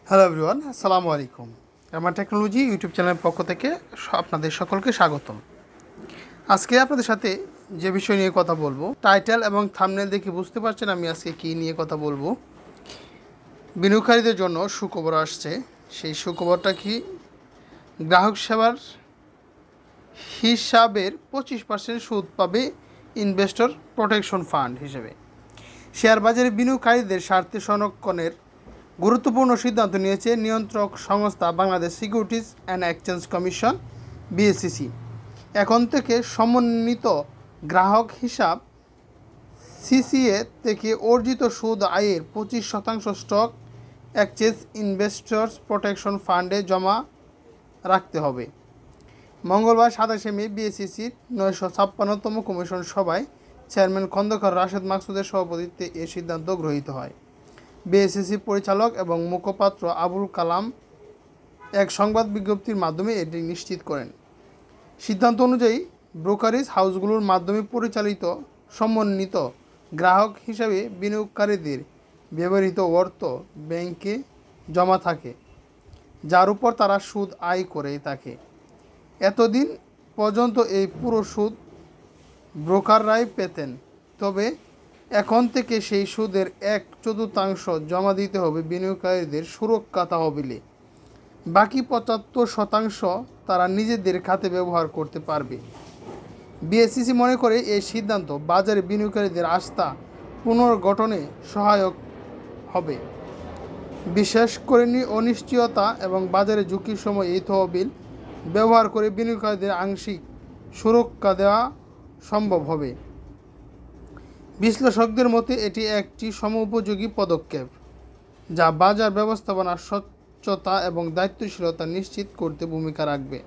Hello everyone, আসসালামু আলাইকুম। আমার টেকনোলজি ইউটিউব চ্যানেলের পক্ষ থেকে আপনাদের সকলকে স্বাগতম। আজকে আপনাদের সাথে যে বিষয় নিয়ে কথা বলবো, টাইটেল এবং থাম্বনেল দেখে বুঝতে পারছেন আমি আজকে কী নিয়ে কথা বলবো। বিনিয়োগকারীদের জন্য সুখবর আসছে। সেই সুখবরটা কি? গ্রাহক সেবার হিসাবের 25% সুদ পাবে ইনভেস্টর প্রোটেকশন ফান্ড হিসেবে। শেয়ার বাজারে বিনিয়োগকারীদের স্বার্থে সংরক্ষণের গুরুত্বপূর্ণ সিদ্ধান্ত নিয়েছে নিয়ন্ত্রক সংস্থা Bangladesh securities and exchange commission BSEC. এখন থেকে সমন্বিত গ্রাহক হিসাব সিসিএ থেকে অর্জিত সুদ আয়ের 25% স্টক এক্সচেঞ্জ ইনভেস্টর্স প্রোটেকশন ফান্ডে জমা রাখতে হবে। মঙ্গলবার 27 মে বিএসইসির 956তম কমিশন সভায় চেয়ারম্যান খন্দকার রাশেদ মাকসুদের সভাপতিত্বে এ সিদ্ধান্ত গৃহীত হয়। বিএসইসি পরিচালক এবং মুখপাত্র আবুল কালাম এক সংবাদ বিজ্ঞপ্তির মাধ্যমে এটি নিশ্চিত করেন। সিদ্ধান্ত অনুযায়ী ব্রোকারেজ হাউসগুলোর মাধ্যমে পরিচালিত সমন্বিত গ্রাহক হিসাবে বিনিয়োগকারীদের ব্যবহৃত অর্থ ব্যাংকে জমা থাকে, যার উপর তারা সুদ আয় করে থাকে। এতদিন পর্যন্ত এই পুরো সুদ ব্রোকাররাই পেতেন, তবে এখন থেকে সেই সুদের 1/4 জমা দিতে হবে বিনিয়োগকারীদের সুরক্ষা তহবিলে। বাকি 75% তারা নিজেদের খাতে ব্যবহার করতে পারবে। বিএসইসি মনে করে এই সিদ্ধান্ত বাজারে বিনিয়োগকারীদের আস্থা পুনর্গঠনে সহায়ক হবে। বিশেষ করে অনিশ্চয়তা এবং বাজারে ঝুঁকির সময় এই তহবিল ব্যবহার করে বিনিয়োগকারীদের আংশিক সুরক্ষা দেওয়া সম্ভব হবে। বিশ্লেষকদের মতে এটি একটি সময়োপযোগী পদক্ষেপ, যা বাজার ব্যবস্থাপনার স্বচ্ছতা এবং দায়িত্বশীলতা নিশ্চিত করতে ভূমিকা রাখবে।